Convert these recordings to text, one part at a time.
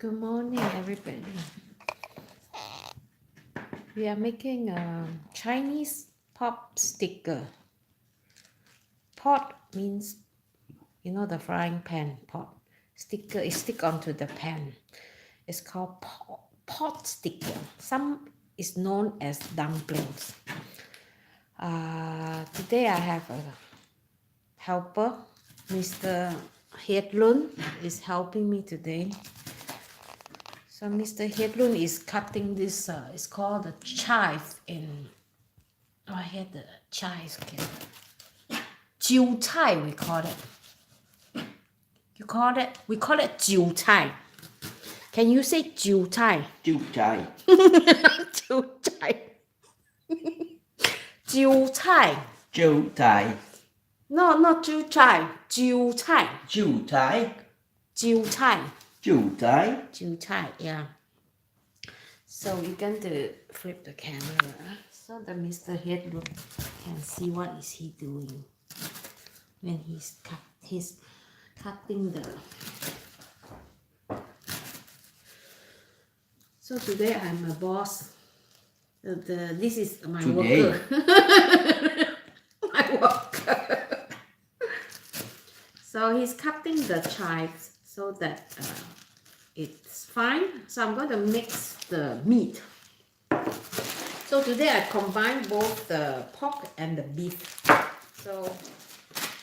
Good morning, everybody. We are making a Chinese potsticker. Pot means, the frying pan pot. Sticker is stick onto the pan. It's called potsticker. Some is known as dumplings. Today I have a helper. Mr. Hedlund is helping me today. So Mr. Hedlund is cutting this, it's called the chive in, I had the chives, okay. Jiu chai, we call it. We call it jiu chai. Can you say jiu chai? Jiu chai. Jiu chai. Jiu chai. Jiu chai. No, not jiu chai. Jiu chai. Jiu chai. Jiu chai. Jiu chai. Jiu chai, yeah. So we're going to flip the camera so that Mr. Hedlund can see what is he doing when he's cutting the. So today I'm a boss. This is my worker. My worker. So he's cutting the chives so that it's fine. So I'm going to mix the meat. So today I combine both the pork and the beef. So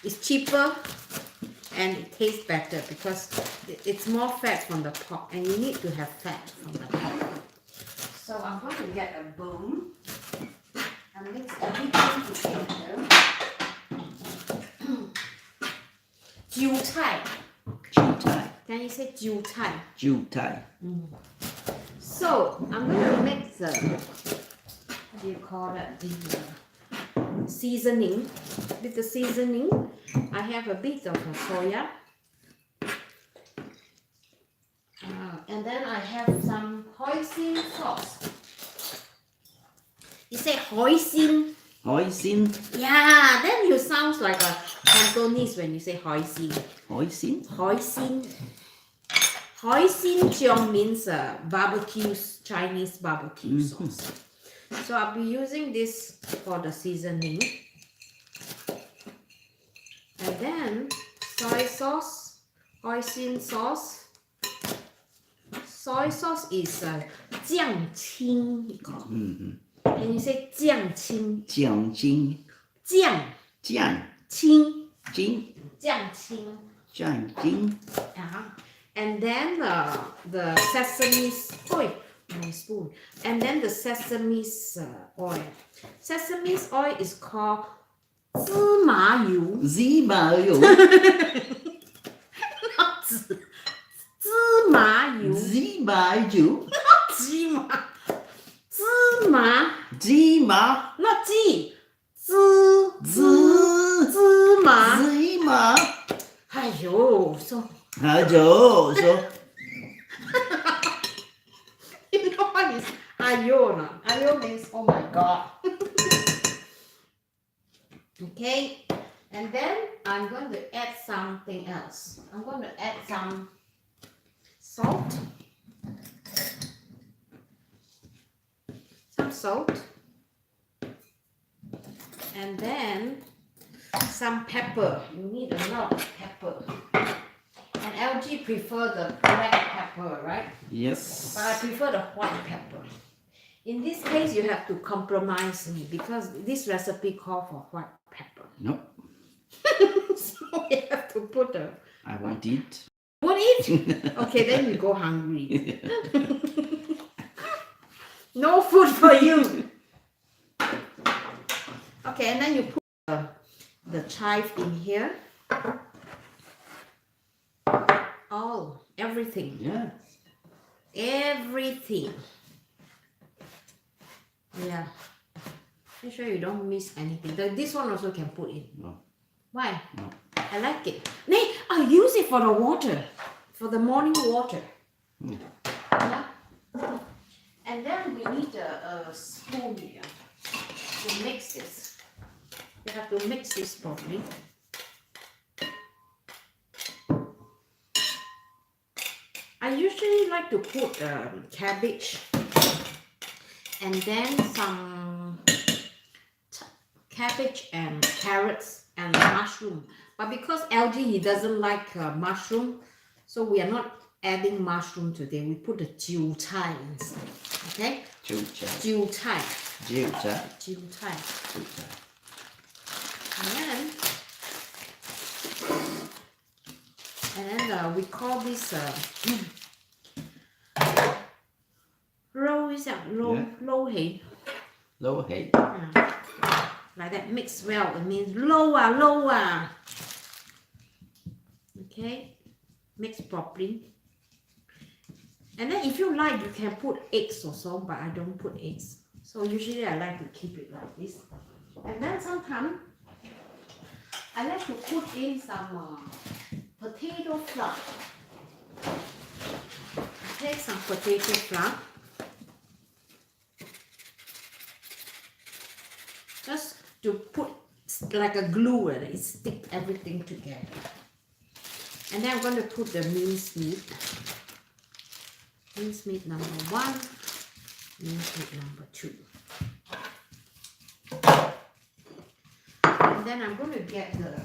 it's cheaper and it tastes better because it's more fat from the pork and you need to have fat from the pork. So I'm going to get a bowl and mix everything together. Jiu chai. Jiu chai. Can you say jiu chai? Jiu chai. So I'm going to mix the, what do you call it, the seasoning. With the seasoning, I have a bit of soya. And then I have some hoisin sauce. You say hoisin? Hoisin. Yeah, then you sound like a Cantonese when you say hoisin. Hoisin. Hoisin. Hoisin jiang means barbecue, Chinese barbecue sauce. So I'll be using this for the seasoning. And then soy sauce, hoisin sauce. Soy sauce is jiang qing. Can you say jiang qing? Jiang qing. Jiang. Jiang. Qing. Jing. Jiang qing. Jiang jing. And then the sesame oil, my spoon. And then the sesame oil. Sesame oil is called 芝麻油. 芝麻油. Not 芝麻油. 芝麻油. Not 芝麻. 芝麻. 芝麻. Not 鸡. 芝麻. 芝麻. 哎呦 so Ayo. So. You know what is ayo no? Ayo means oh my god. Okay, and then I'm going to add something else. I'm going to add some salt. Some salt. And then some pepper. You need a lot of pepper. And LG prefer the black pepper, right? Yes. But I prefer the white pepper. In this case, you have to compromise me because this recipe calls for white pepper. Nope. So we have to put the... I won't eat. Won't eat? Okay, then you go hungry. No food for you. Okay, and then you put the chive in here. Oh, everything. Yeah. Everything. Yeah. Make sure you don't miss anything. This one also can put in. No. Why? No. I like it. Nay, I use it for the water. For the morning water. Yeah. And then we need a spoon here to mix this. You have to mix this properly. I usually usually like to put cabbage and then some cabbage and carrots and mushroom. But because LG he doesn't like mushroom, so we are not adding mushroom today. We put the jiu chai instead. Okay? Jiu chai. And then we call this roll is that low hay. Low hay. Like that, mix well. It means lower. Okay, mix properly. And then if you like, you can put eggs or so, but I don't put eggs. So usually I like to keep it like this. And then sometimes I like to put in some potato flour. Take some potato flour. Just to put like a glue and it stick everything together. And then I'm going to put the minced meat. Minced meat number 1, minced meat number 2. And then I'm going to get the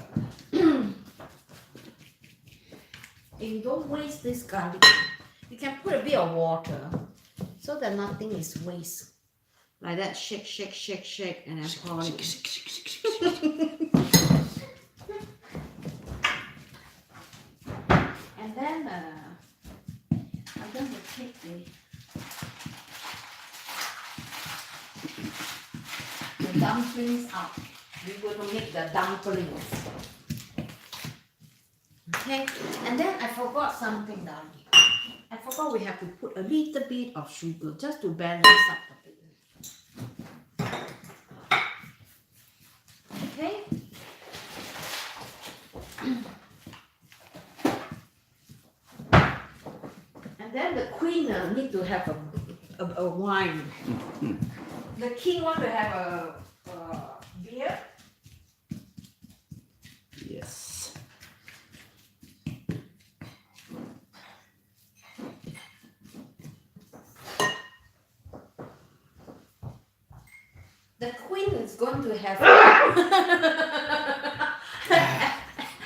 if you don't waste this garlic, you can put a bit of water so that nothing is waste. Like that, shake, and then pour it. And then I'm going to take the dumplings out. We're going to make the dumplings. Okay, and then I forgot something down here. I forgot we have to put a little bit of sugar just to balance up a bit. Okay. And then the queen need to have a wine. The king want to have a beer. Yes. The queen is going to have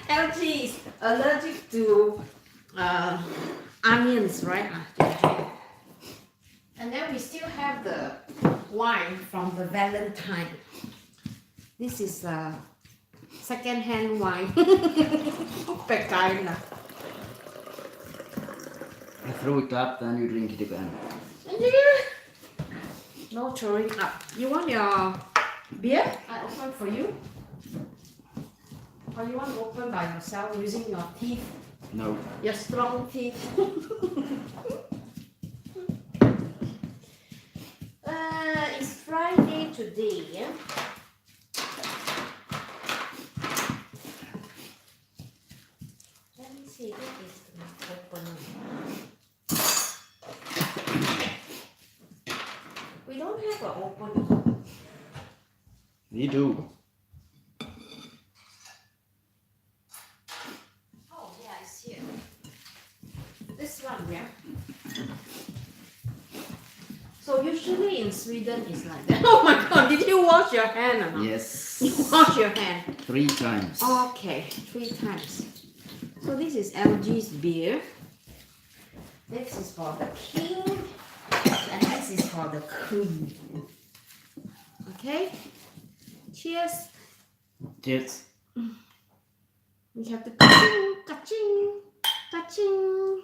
LG is allergic to onions, right? And then we still have the wine from the Valentine. This is second-hand wine. I throw it up, then you drink it again. No throwing up. You want your beer? I open for you. Or you want to open by yourself using your teeth? No. Your strong teeth. It's Friday today. Yeah? Let me see. This is open. We don't have an open. We do. Oh, yeah, it's here. This one, yeah. So usually in Sweden it's like that. Oh my god, did you wash your hand or not? Yes. You wash your hand. 3 times. Okay, 3 times. So this is LG's beer. This is for the king. And this is for the queen. Okay? Cheers. Cheers. We have to ka-ching, ka-ching, ka-ching.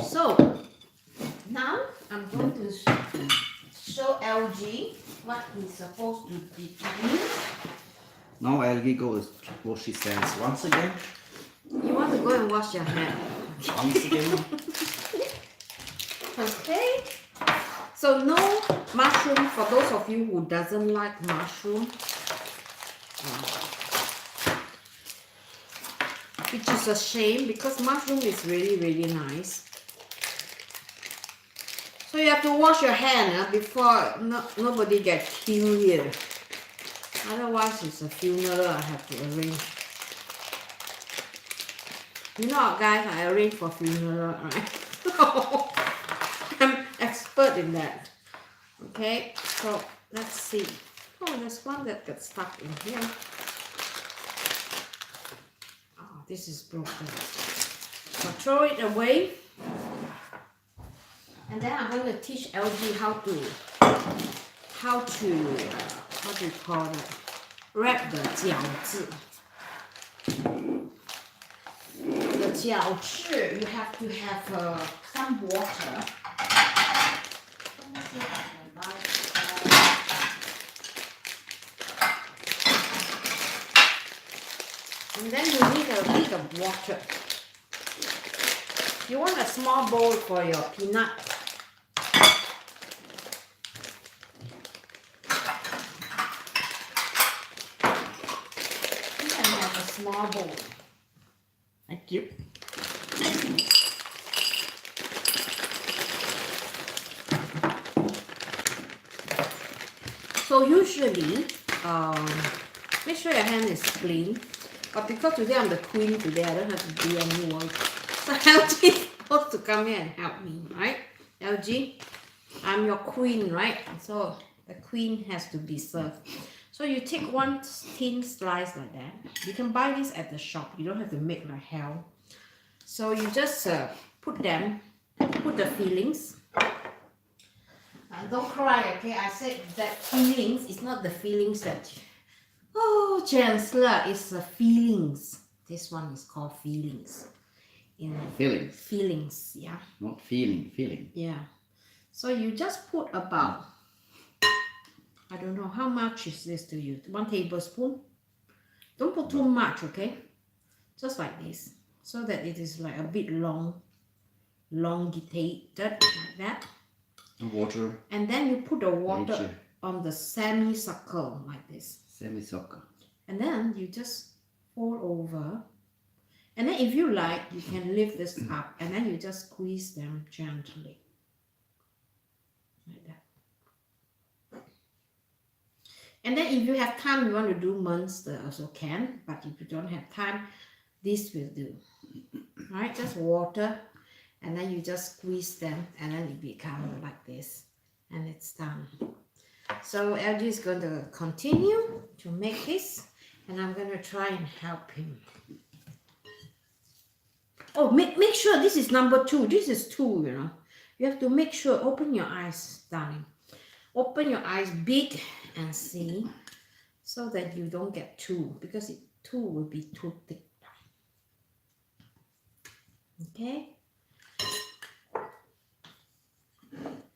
So, now I'm going to show LG what he's supposed to be doing. Now Elgi goes wash his hands once again. You want to go and wash your hand. Once again. Okay. So no mushroom for those of you who doesn't like mushroom. Which is a shame because mushroom is really nice. So you have to wash your hand before nobody gets killed here. Otherwise it's a funeral I have to arrange. You know, guys, I arrange for funeral, right? I'm expert in that. Okay, so let's see. Oh, there's one that got stuck in here. Oh, this is broken. So throw it away. And then I'm going to teach LG how do you call it? Wrap the 饺子. The 饺子, you have to have some water. And then you need a bit of water. You want a small bowl for your peanut. You can have a small bowl. Thank you. So usually, make sure your hand is clean. But because today I'm the queen today, I don't have to do any work. So LG is supposed to come here and help me, right? LG, I'm your queen, right? So the queen has to be served. So you take one thin slice like that. You can buy this at the shop. You don't have to make like hell. So you just put the fillings. Don't cry, okay? I said that feelings is not the feelings that... Oh, Chancellor, it's the feelings. This one is called feelings. Feelings. Feelings, yeah. Not feeling, feeling. Yeah. So you just put about, I don't know, how much is this to you? 1 tablespoon? Don't put too much, okay? Just like this. So that it is like a bit elongated, like that. Water. And then you put the water on the semicircle like this. Semicircle. And then you just pour over. And then if you like, you can lift this up and then you just squeeze them gently. Like that. And then if you have time, you want to do monster also can. But if you don't have time, this will do. Right? Just water. And then you just squeeze them and then it becomes like this. And it's done. So LG is going to continue to make this. And I'm going to try and help him. Oh, make sure this is number 2. This is 2, you know. You have to make sure, open your eyes, darling. Open your eyes big and see. So that you don't get 2. Because 2 will be too thick. Okay.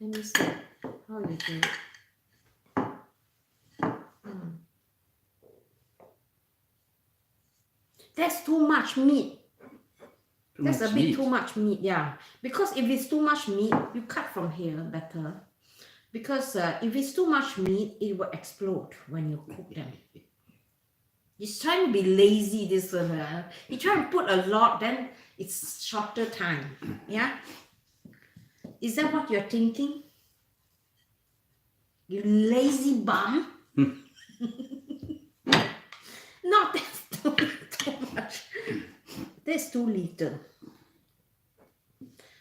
Let me see how you do it. That's too much meat. That's a bit too much meat, yeah. Because if it's too much meat, you cut from here better. Because if it's too much meat, it will explode when you cook them. He's trying to be lazy, this one. He trying to put a lot, then it's shorter time. Yeah? Is that what you're thinking? You lazy bum? No, that's too much. That's too little.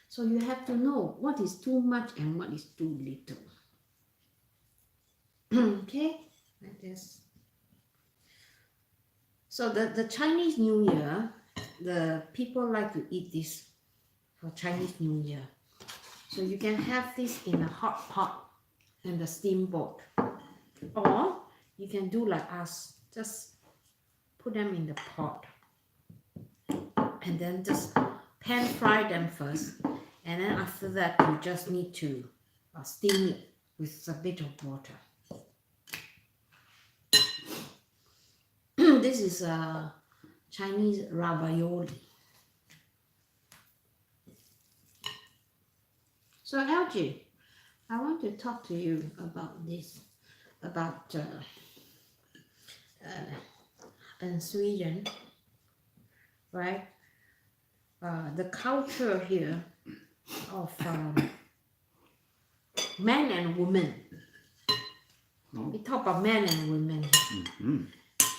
So you have to know what is too much and what is too little. Okay? Like this. So the Chinese New Year, the people like to eat this for Chinese New Year. So you can have this in a hot pot and the steamboat. Or you can do like us, just put them in the pot. And then just pan fry them first. And then after that, you just need to steam it with a bit of water. This is a Chinese ravioli. So LG, I want to talk to you about this, about in Sweden, right? The culture here of men and women. We talk about men and women.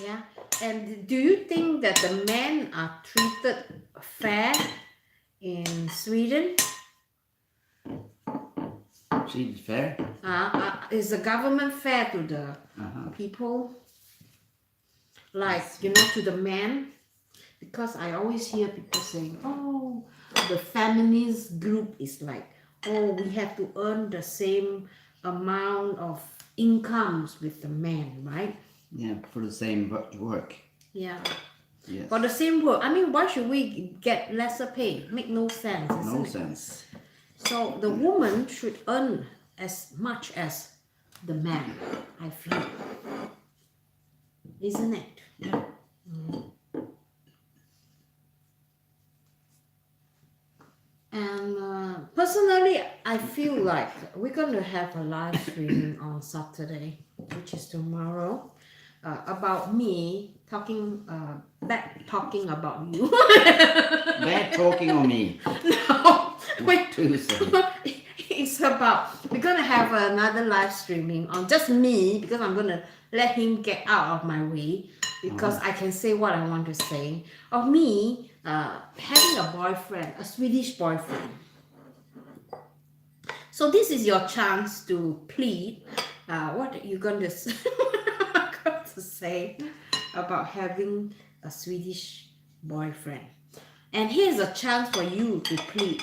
Yeah. And do you think that the men are treated fair in Sweden. Swedish fair. It's a government fair to the people, like to the men, because I always hear people saying, "Oh, the feminist group is like, oh, we have to earn the same amount of incomes with the men, right?" Yeah, for the same work. Yeah. Yes. For the same work. I mean, why should we get lesser pay? Make no sense. No it? sense. So the woman should earn as much as the man, I feel. Isn't it? Yeah. And personally, I feel like we're going to have a live streaming on Saturday, which is tomorrow, about me talking, bad talking about you. Bad talking on me. No, wait. It's about, we're going to have another live streaming on just me, because I'm going to let him get out of my way, because I can say what I want to say, of me having a boyfriend, a Swedish boyfriend. So this is your chance to plead. What are you going to say about having a Swedish boyfriend? And here's a chance for you to plead.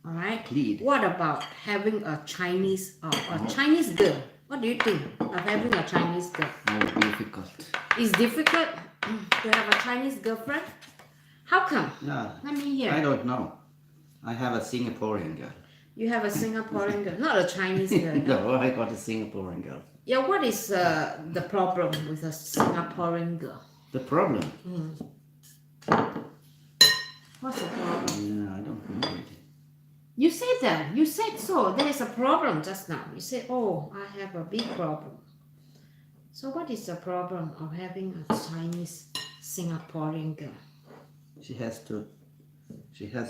All right. Plead. What about having a Chinese Chinese girl? What do you think of having a Chinese girl? Oh, difficult. It's difficult to have a Chinese girlfriend. How come? Yeah. Let me hear. I don't know. I have a Singaporean girl. You have a Singaporean girl, not a Chinese girl. No, I got a Singaporean girl. Yeah. What is the problem with a Singaporean girl? The problem? What's the problem? Yeah, I don't know it. You said that. You said so. There is a problem just now. You said, "Oh, I have a big problem." So what is the problem of having a Chinese Singaporean girl? She has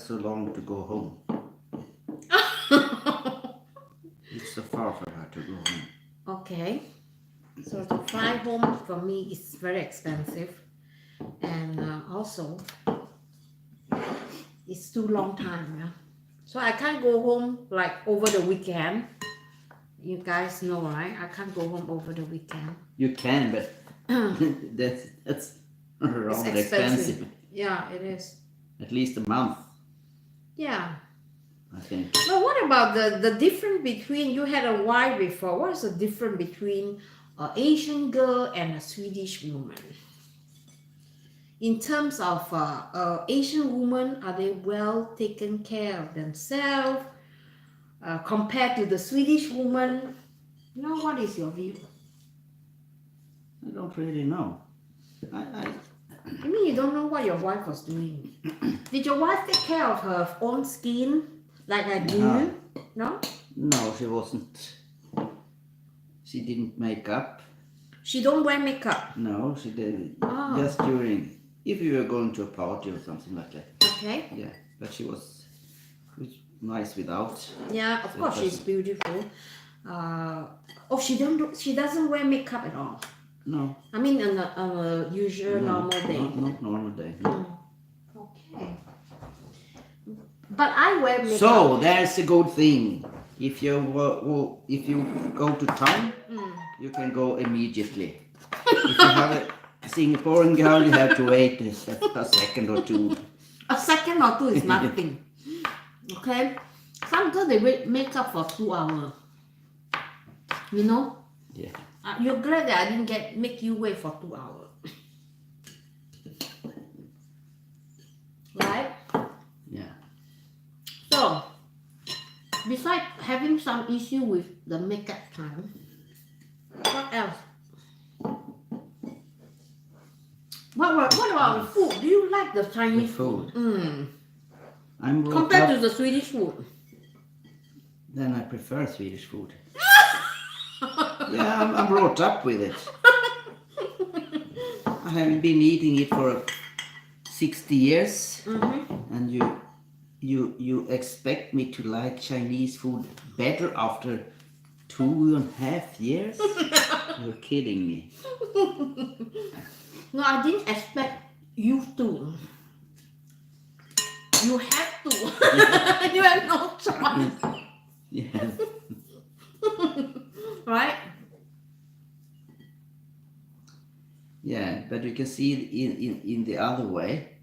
so long to go home. It's so far for her to go home. Okay. So to fly home for me is very expensive, and also it's too long time. Yeah. So I can't go home like over the weekend. You guys know, right? I can't go home over the weekend. You can, but that's rather expensive. Yeah, it is. At least a month, Yeah. I think. But what about the difference between, you had a wife before, what is the difference between an Asian girl and a Swedish woman? In terms of Asian women, are they well taken care of themselves compared to the Swedish woman? You know, what is your view? I don't really know. You mean you don't know what your wife was doing? Did your wife take care of her own skin like I do? No? No, she wasn't. She didn't make up. She don't wear makeup? No, she did. Oh. Just during, if you were going to a party or something like that. Okay. Yeah, but she was nice without. Yeah, of course she's beautiful. She doesn't wear makeup at all. No. I mean on a usual normal day. Not normal day. No. Okay. But I wear makeup. So that's a good thing. If you go to town, you can go immediately. If you have a Singaporean girl, you have to wait a second or two. A second or two is nothing. Okay? Some girls, they wear makeup for 2 hours. You know? Yeah. You're glad that I didn't make you wait for 2 hours. Right? Yeah. So, besides having some issue with the makeup time, what else? What about the food? Do you like the Chinese food? I'm compared to the Swedish food. Then I prefer Swedish food. Yeah, I'm brought up with it. I haven't been eating it for 60 years, and you expect me to like Chinese food better after 2.5 years? You're kidding me. No, I didn't expect you to. you have to. You have no choice. Yes. Right? Yeah, but you can see it in the other way.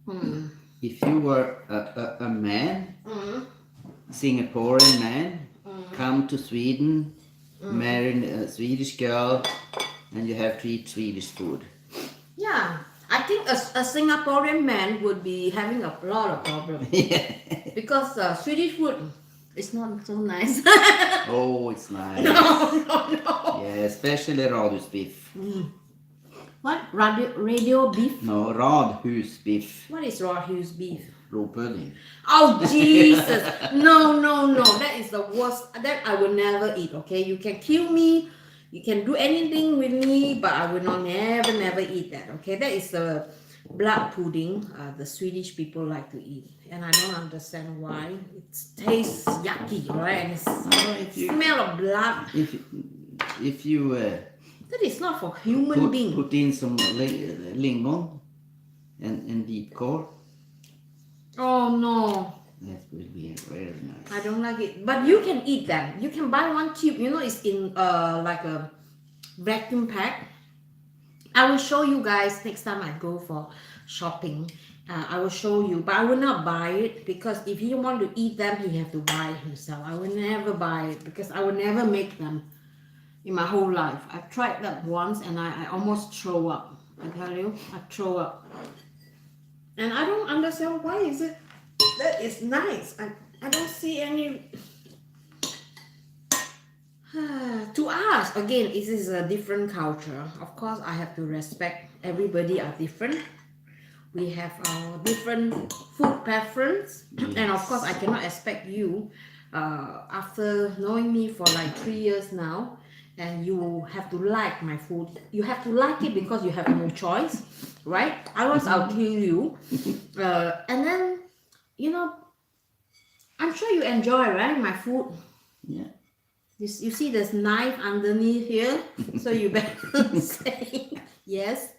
Mm. If you were a man, Singaporean man, come to Sweden, marry a Swedish girl, and you have to eat Swedish food. Yeah, I think a Singaporean man would be having a lot of problems. Because Swedish food is not so nice. Oh, it's nice. No. Yeah, especially radhusbiff. What? Radio beef? No, radhusbiff. What is raw hughes beef? Råpudding. Oh Jesus! No. That is the worst. That I will never eat. Okay, you can kill me, you can do anything with me, but I will never eat that. Okay, that is the blood pudding. The Swedish people like to eat, and I don't understand why. It tastes yucky, right? And it smell of blood. If you That is not for human being. put in some lingon and deep core. Oh no. That will be very nice. I don't like it. But you can eat them. You can buy one tube. You know, it's in like a vacuum pack. I will show you guys next time I go for shopping. I will show you. But I will not buy it because if he want to eat them, he have to buy it himself. I will never buy it because I will never make them in my whole life. I tried that once and I almost throw up. I tell you, I throw up. And I don't understand why is it that is nice. I don't see any to us again. This is a different culture. Of course I have to respect everybody are different. We have our different food preference. And of course I cannot expect you after knowing me for like 3 years now, and you have to like my food. You have to like it because you have no choice, right? Otherwise I'll kill you. And then, you know, I'm sure you enjoy, right, my food? Yeah. You see there's knife underneath here, so you better say yes.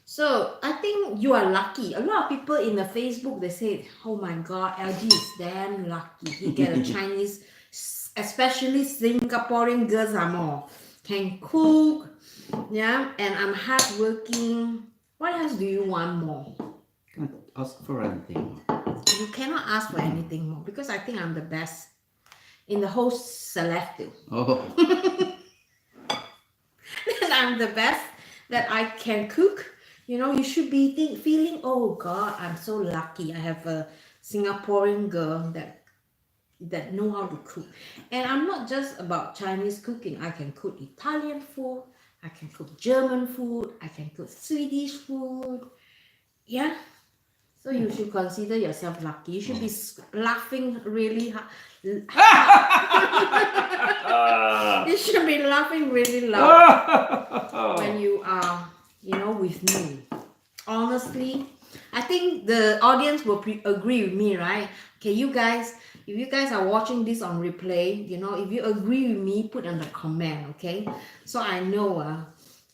So I think you are lucky. A lot of people in the Facebook, they say, oh my God, LG is damn lucky. He get a Chinese, especially Singaporean girls are more. Can cook, yeah, and I'm hardworking. What else do you want more? Can't ask for anything. You cannot ask for anything more because I think I'm the best in the whole selective. Oh. I'm the best that I can cook. You know, you should be feeling, oh God, I'm so lucky. I have a Singaporean girl that know how to cook. And I'm not just about Chinese cooking. I can cook Italian food. I can cook German food. I can cook Swedish food. Yeah. So you should consider yourself lucky. You should be laughing really hard. You should be laughing really loud when you are, you know, with me. Honestly, I think the audience will agree with me, right? Okay, you guys, if you guys are watching this on replay, you know, if you agree with me, put in the comment, okay? So I know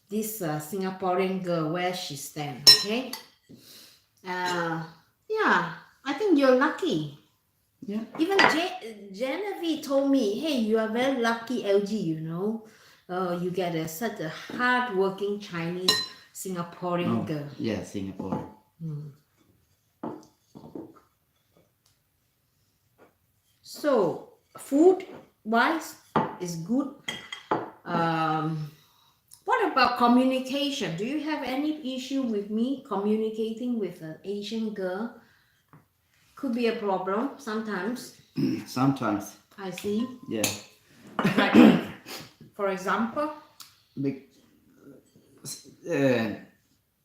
this Singaporean girl where she stands, okay? Yeah, I think you're lucky. Yeah. Even Genevieve told me, hey, you are very lucky, LG, you know. You get such a hard-working Chinese Singaporean girl. Yeah, Singapore. So, food-wise is good. What about communication? Do you have any issue with me communicating with an Asian girl? Could be a problem sometimes. Sometimes. I see. Yeah. Like, for example?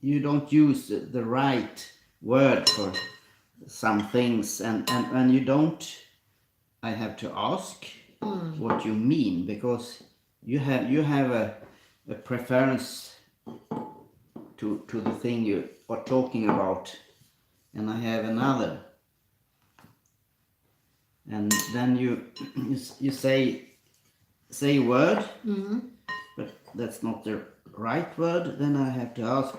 You don't use the right word for some things, and when you don't, I have to ask what you mean, because you have a preference to the thing you are talking about, and I have another, and then you say a word, but that's not the right word. Then I have to ask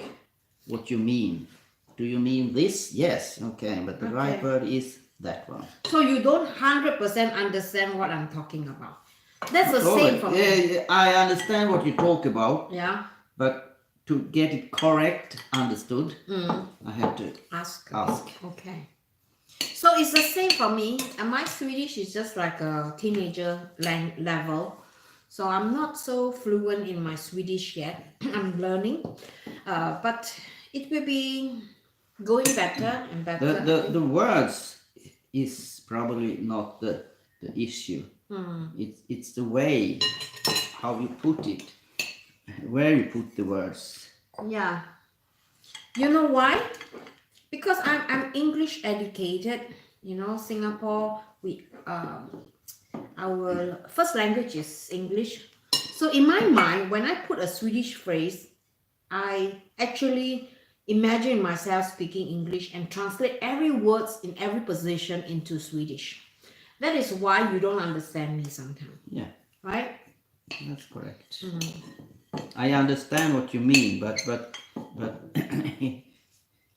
what you mean. do you mean this? Yes, okay, but the right Okay. word is that one. So you don't 100% understand what I'm talking about. That's the Oh, same for me. yeah, I understand what you talk about, Yeah. but to get it correct, understood, I have to Ask. ask. Okay. So it's the same for me. And my Swedish is just like a teenager level. So I'm not so fluent in my Swedish yet. I'm learning. But it will be going better and better. The words is probably not the issue. It's the way how you put it, where you put the words. Yeah. You know why? Because I'm English educated. You know, Singapore, our first language is English. So in my mind, when I put a Swedish phrase, I actually imagine myself speaking English and translate every words in every position into Swedish. That is why you don't understand me sometimes. Yeah, Right? that's correct. I understand what you mean, but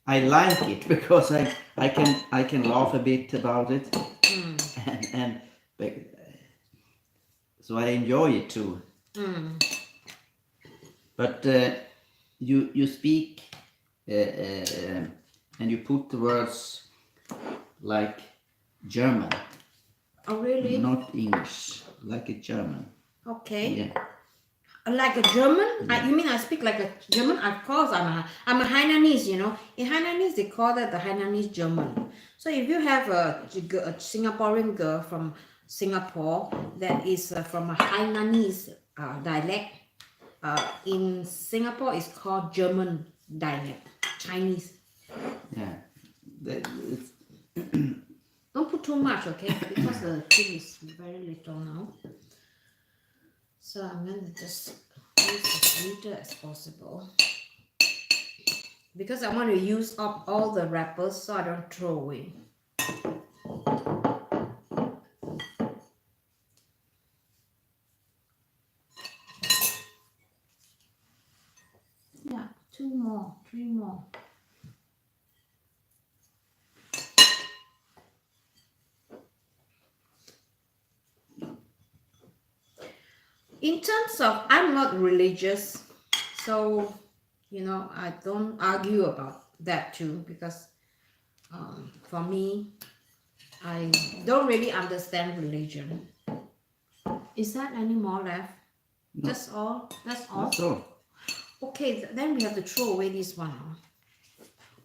I like it because I can laugh a bit about it, and so I enjoy it too. But you speak and you put the words like German. Oh, really? Not English, like a German. Okay. Yeah. Like a German? You mean I speak like a German? Of course, I'm a Hainanese, you know. In Hainanese, they call that the Hainanese German. So if you have a Singaporean girl from Singapore that is from a Hainanese dialect, in Singapore, it's called German dialect, Chinese. Yeah. It's, Don't put too much, okay? Because the thing is very little now. So I'm going to just use as little as possible. Because I want to use up all the wrappers so I don't throw away. Yeah, 2 more, 3 more. In terms of, I'm not religious, so, you know, I don't argue about that too, because for me, I don't really understand religion. Is that any more left? no, That's all? That's all? that's all. Okay, then we have to throw away this one.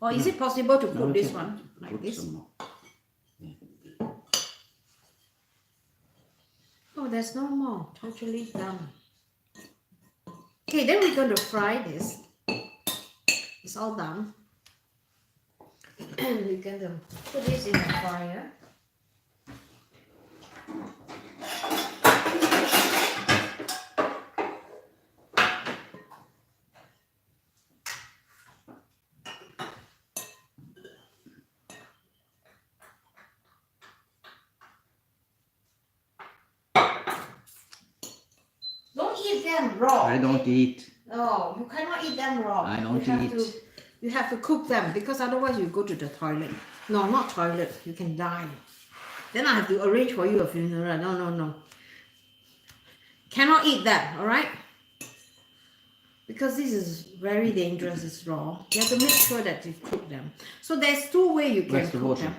Or is it possible to put this one like this? Some more. Oh, there's no more. Totally done. Okay, then we're going to fry this. It's all done. And we're going to put this in the fryer. Don't eat them raw. I don't eat. No, you cannot eat them raw. I don't eat. You have to cook them because otherwise you go to the toilet. No, not toilet. You can die. Then I have to arrange for you a funeral. No. Cannot eat that, alright? Because this is very dangerous, it's raw. You have to make sure that you cook them. So there's 2 ways you can Where's the cook water? them.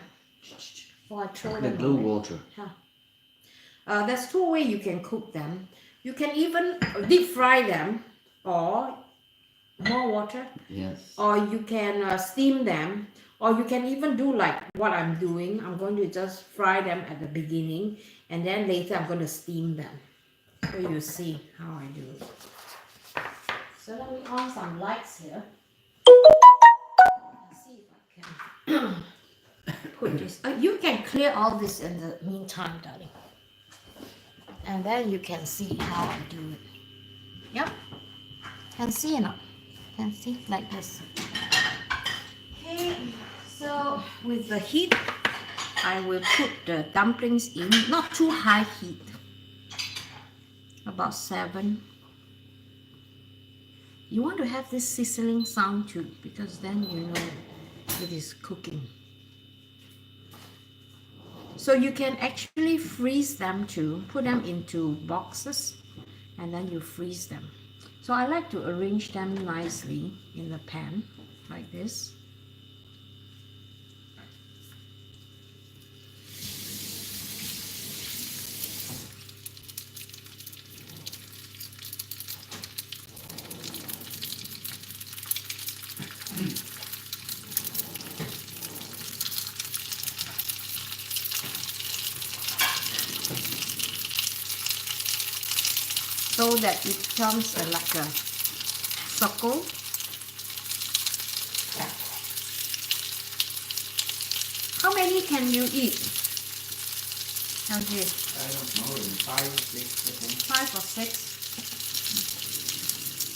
Oh, I throw The them blue away. water. Yeah. There's 2 ways you can cook them. You can even deep fry them, or more water. Yes. Or you can steam them, or you can even do like what I'm doing. I'm going to just fry them at the beginning, and then later I'm going to steam them. So you see how I do it. So let me on some lights here. Let's see if I can put this. You can clear all this in the meantime, darling. And then you can see how I do it. Yep. Can see or not? Can see like this. Okay. So with the heat, I will put the dumplings in. Not too high heat. About 7. You want to have this sizzling sound too, because then you know it is cooking. So you can actually freeze them too, put them into boxes and then you freeze them. So I like to arrange them nicely in the pan like this. So that it becomes like a circle. How many can you eat? LJ? I don't know, in 5, 6, I think. 5 or 6.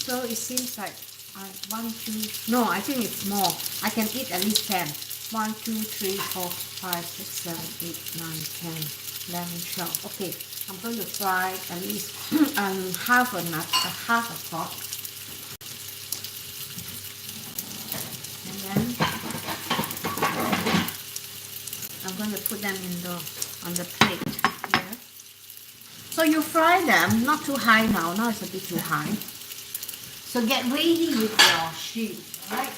So it seems like 1, 2. No, I think it's more. I can eat at least 10. 1, 2, 3, 4, 5, 6, 7, 8, 9, 10, 11, 12. Okay, I'm going to fry at least half a pot. And then I'm going to put them on the plate here. So you fry them, not too high now. Now it's a bit too high. So get ready with your shield, right?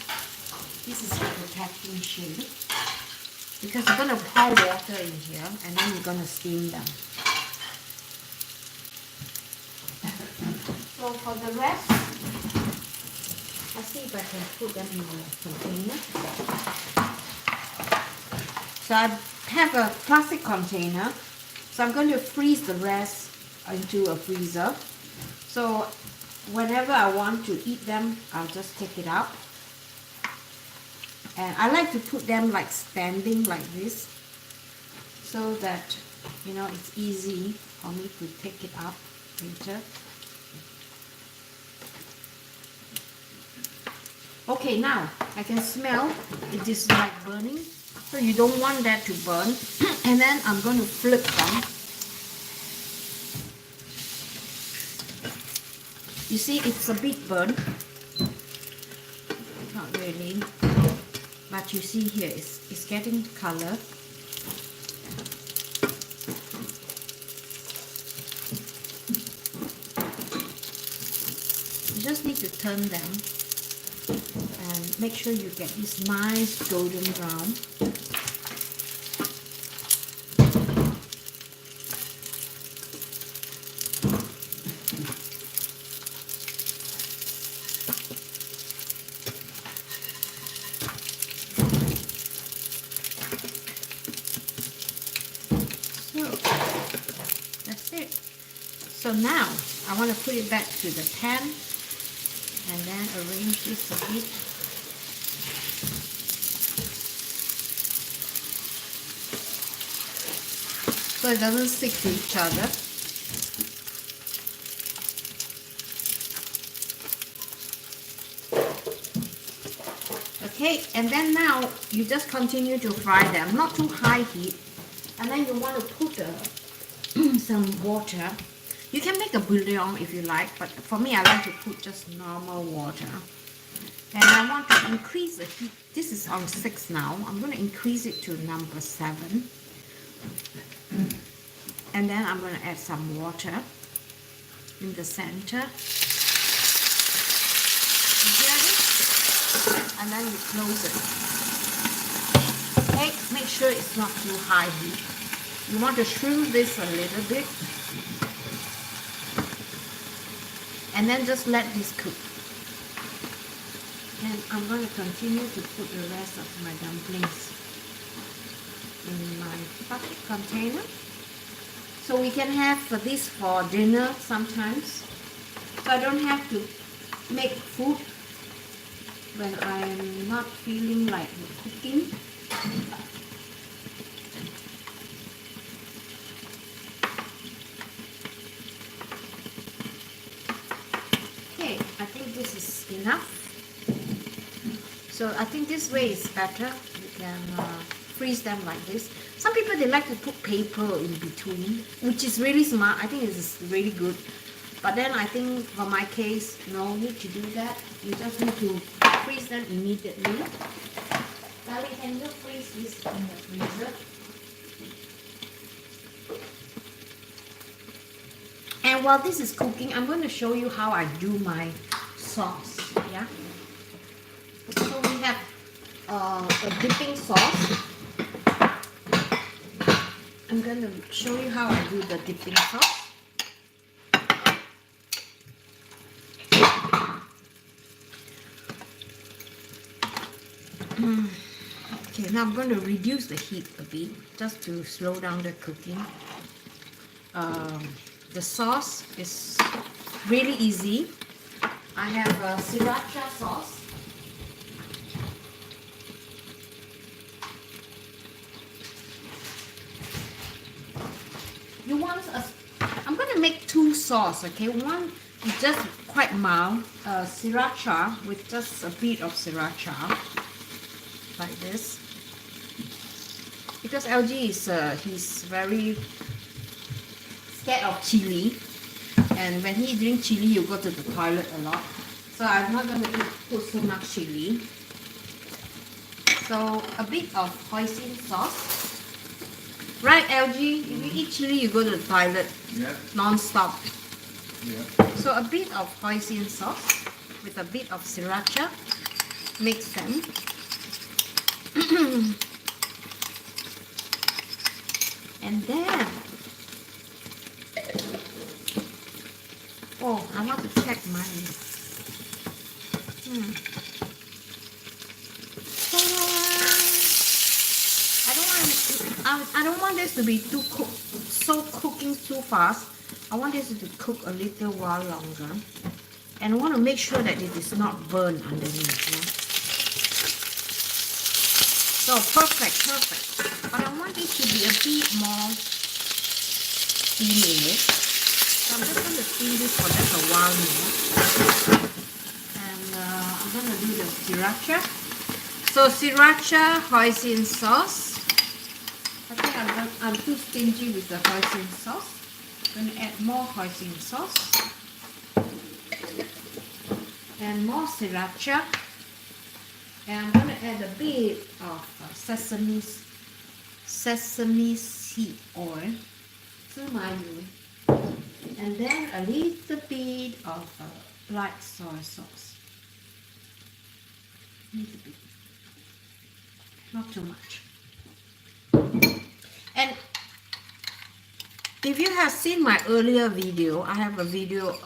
This is the protecting shield. Because you're going to pour water in here and then you're going to steam them. So for the rest, I'll see if I can put them in a container. So I have a plastic container. So I'm going to freeze the rest into a freezer. So whenever I want to eat them, I'll just take it out. And I like to put them like standing like this, so that, you know, it's easy for me to take it up later. Okay, now I can smell it is like burning, so you don't want that to burn. And then I'm going to flip them. You see, it's a bit burnt. Not really. But you see here, it's getting color. You just need to turn them and make sure you get this nice golden brown. So now I want to put it back to the pan and then arrange this a bit. So it doesn't stick to each other. Okay, and then now you just continue to fry them, not too high heat. And then you want to put some water. You can make a bouillon if you like, but for me I like to put just normal water. And I want to increase the heat. This is on 6 now. I'm going to increase it to number 7. And then I'm going to add some water in the center. You hear it? And then you close it. Okay, make sure it's not too high heat. You want to shrink this a little bit. And then just let this cook. And I'm going to continue to put the rest of my dumplings in my plastic container. So we can have this for dinner sometimes. So I don't have to make food when I'm not feeling like cooking. Okay, I think this is enough. So I think this way is better. You can freeze them like this. Some people, they like to put paper in between, which is really smart. I think this is really good. But then I think for my case, no need to do that. You just need to freeze them immediately. Sally, can you freeze this in the freezer? And while this is cooking, I'm going to show you how I do my sauce. Yeah. So we have a dipping sauce. I'm going to show you how I do the dipping sauce. Okay, now I'm going to reduce the heat a bit just to slow down the cooking. The sauce is really easy. I have a sriracha sauce. You want I'm going to make two sauce, okay? One is just quite mild, sriracha with just a bit of sriracha, like this. Because LG is he's very scared of chili, and when he drinks chili, you go to the toilet a lot. So I'm not going to put so much chili. So a bit of hoisin sauce. Right, LG? If you eat chili, you go to the toilet. Yeah. Non-stop. Yeah. So a bit of hoisin sauce with a bit of sriracha. Mix them. And then, oh, I want to check mine. I don't want this to be too cooking too fast. I want this to cook a little while longer, and I want to make sure that it is not burned underneath. Yeah? So perfect. But I want it to be a bit more steamy. So I'm just going to steam this for just a while more. And I'm going to do the sriracha. So sriracha, hoisin sauce. I think I'm too stingy with the hoisin sauce. I'm going to add more hoisin sauce. And more sriracha. And I'm going to add a bit of sesame seed oil. And then a little bit of light soy sauce. A little bit. Not too much. And if you have seen my earlier video, I have a video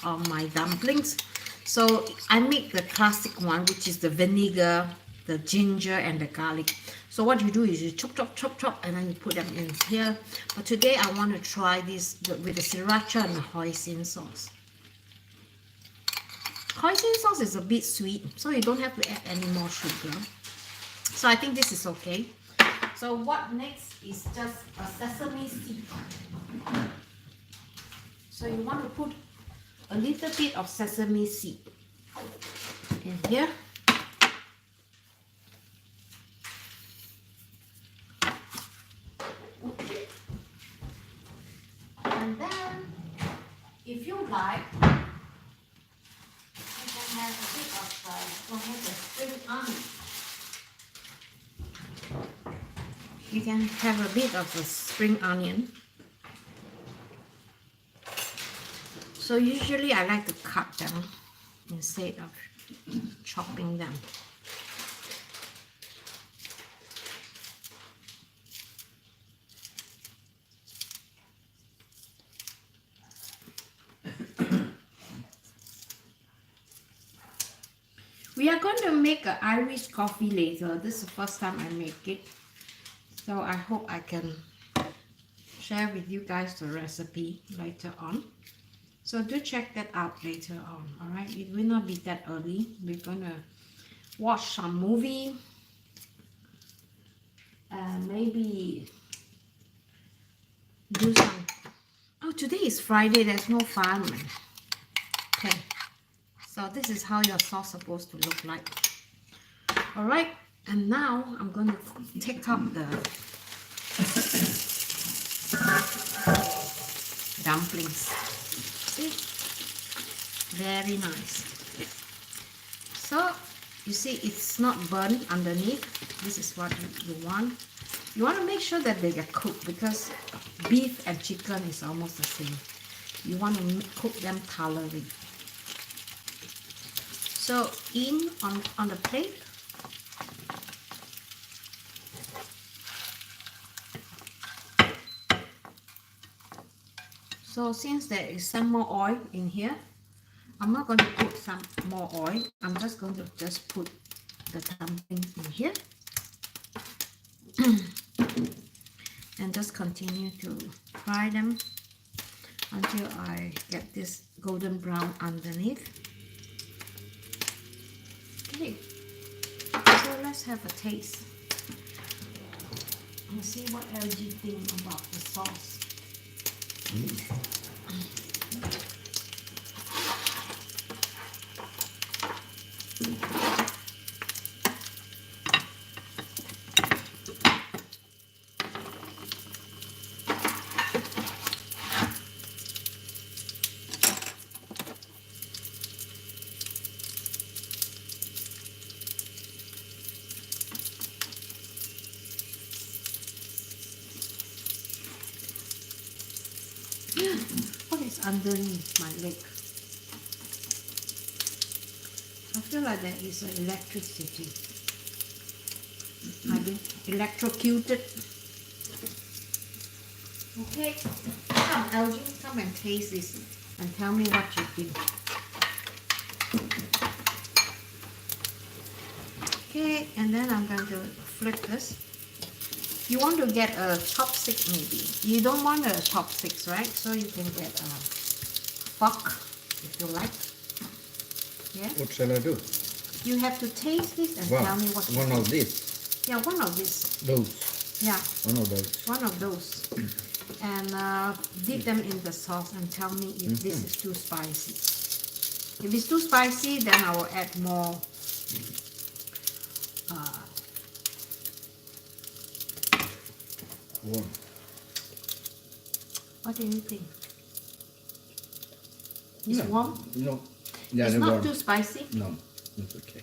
on my dumplings. So I make the classic one, which is the vinegar, the ginger, and the garlic. So what you do is you chop, and then you put them in here. But today I want to try this with the sriracha and the hoisin sauce. Hoisin sauce is a bit sweet, so you don't have to add any more sugar. So I think this is okay. So what next is just a sesame seed. So you want to put a little bit of sesame seed in here. And then, if you like, you can have a bit of the spring onion. You can have a bit of the spring onion. So usually I like to cut them instead of chopping them. We are going to make an Irish coffee later. This is the first time I make it. So I hope I can share with you guys the recipe later on. So do check that out later on, alright? It will not be that early. We're gonna watch some movie. Maybe do some... Oh, today is Friday. There's no fireman. Okay. So this is how your sauce is supposed to look like. Alright. And now I'm going to take up the dumplings. See? Very nice. So You see, it's not burnt underneath. This is what you want. You want to make sure that they get cooked because beef and chicken is almost the same. You want to cook them thoroughly. So on the plate. So since there is some more oil in here, I'm not going to put some more oil. I'm just going to put the dumplings in here. And just continue to fry them until I get this golden brown underneath. Okay, so let's have a taste. Let's see what LG thinks about the sauce. What is underneath my leg? I feel like there is an electricity. I've been electrocuted. Okay, come Elgin, come and taste this and tell me what you think. Okay, and then I'm going to flip this. You want to get a chopstick maybe. You don't want a chopsticks, right? So you can get a fork if you like. Yeah. What shall I do? You have to taste this and tell me what you one think. of these. Yeah, one of these. Those. Yeah. One of those. One of those. And dip them in the sauce and tell me if this is too spicy. If it's too spicy, then I will add more One. what do you think? It's warm? No. Yeah, It's they're not warm. too spicy? No, it's okay.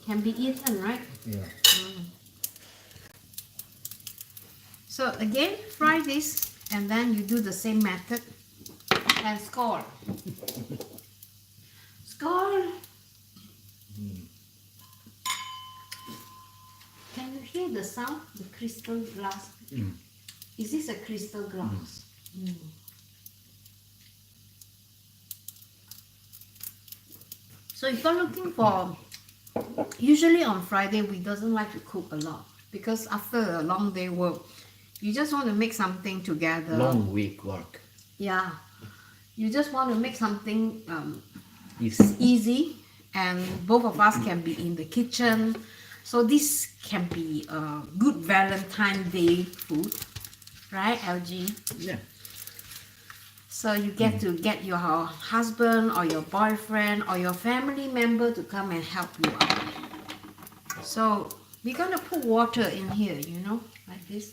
Can be eaten, right? Yeah. So again, fry this and then you do the same method and score. Score! Can you hear the sound? The crystal glass? Is this a crystal glass? So if you're looking for, usually on Friday we doesn't like to cook a lot because after a long day work, you just want to make something together. Long week work. Yeah, you just want to make something Easy. easy, and both of us can be in the kitchen. So this can be a good Valentine's Day food, right, LG? Yeah. So you get to get your husband or your boyfriend or your family member to come and help you out. So we're gonna put water in here, you know, like this.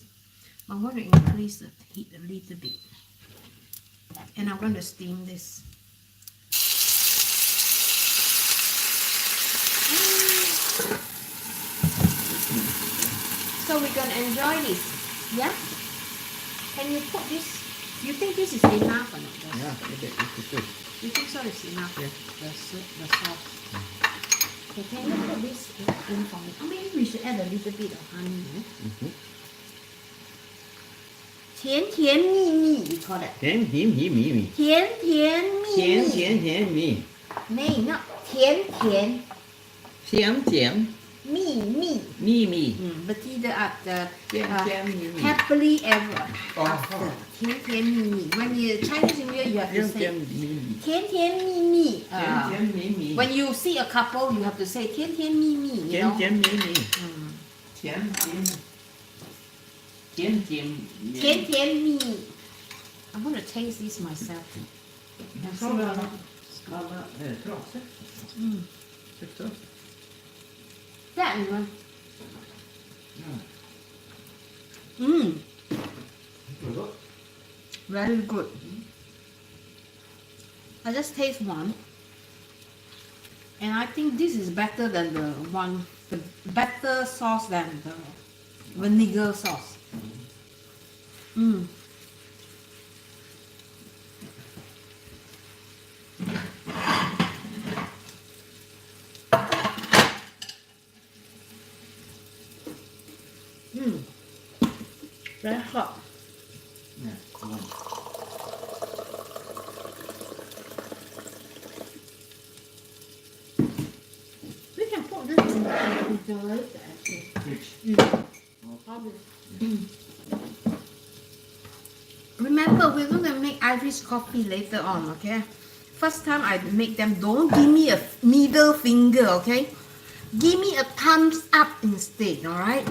I'm going to increase the heat a little bit. And I'm going to steam this. So we're going to enjoy this. Yeah? Can you put this? You think this is enough or not? Yeah, okay, it's good. You think so is enough? Yeah. The sauce. Okay, can you put this in for me? Oh, maybe we should add a little bit of honey. No? 甜甜蜜蜜 we call it. 甜甜蜜蜜。甜甜蜜蜜。甜甜甜蜜。 No, not 甜甜。甜甜。蜜蜜。蜜蜜。Bertiga at the 甜甜蜜蜜。 happily ever Oh. after. 甜甜蜜蜜. When you Chinese New Year, you have to 甜 say 甜蜜蜜。甜甜蜜蜜。甜甜蜜蜜。 When you see a couple, you have to say 甜甜蜜蜜. You 甜 know? 甜蜜蜜。甜甜。甜甜。甜甜蜜蜜. I'm going to taste this myself. And see what Skala trasor. Tyckte du? that one. Var det gott? Very good. I just taste one. And I think this is better than the better sauce than the vinegar sauce. Mm. Mm. Very hot. Yeah, come on. We can put this in the refrigerator actually. Which? Remember, we're going to make Irish coffee later on, okay? First time I make them, don't give me a middle finger, okay? Give me a thumbs up instead, alright?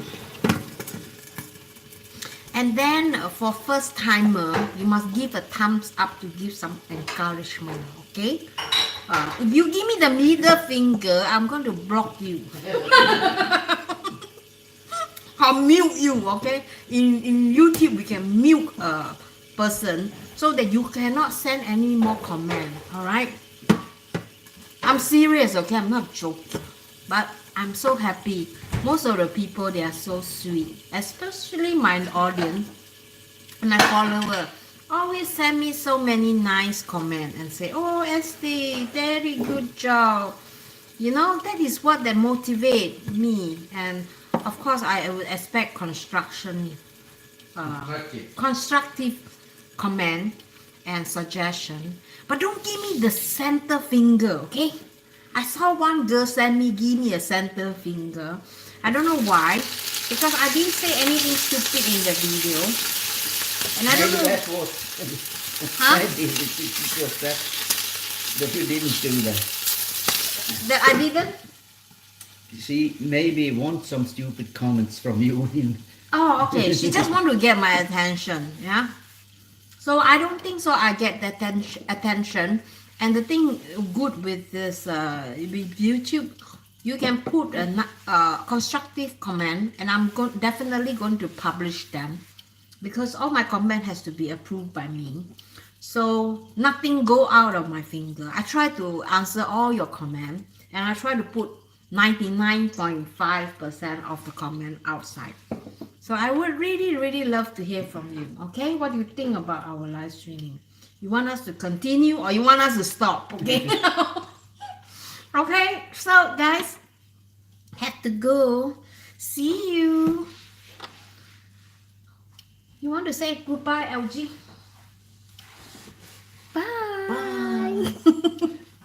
And then for first timer, you must give a thumbs up to give some encouragement, okay? If you give me the middle finger, I'm going to block you. Or mute you, okay? In YouTube, we can mute a person so that you cannot send any more comment, alright? I'm serious, okay? I'm not joking. But I'm so happy. Most of the people, they are so sweet. Especially my audience and my follower. Always send me so many nice comments and say, oh, Esty, very good job. You know, that is what that motivates me. And of course, I would expect constructive comment and suggestion. But don't give me the center finger, okay? I saw one girl give me a center finger. I don't know why, because I didn't say anything stupid in the video. And I don't know. That was Huh? I did it was that you didn't do that. That I didn't? She maybe wants some stupid comments from you. Oh, okay. She just want to get my attention, yeah? So I don't think so I get the attention. And the thing good with this with YouTube, you can put a constructive comment, and I'm definitely going to publish them, because all my comment has to be approved by me. So nothing go out of my finger. I try to answer all your comment, and I try to put 99.5% of the comment outside. So I would really love to hear from you. Okay, what do you think about our live streaming? You want us to continue or you want us to stop? Okay. Okay, so guys, have to go. See you. You want to say goodbye, LG? Bye. Bye.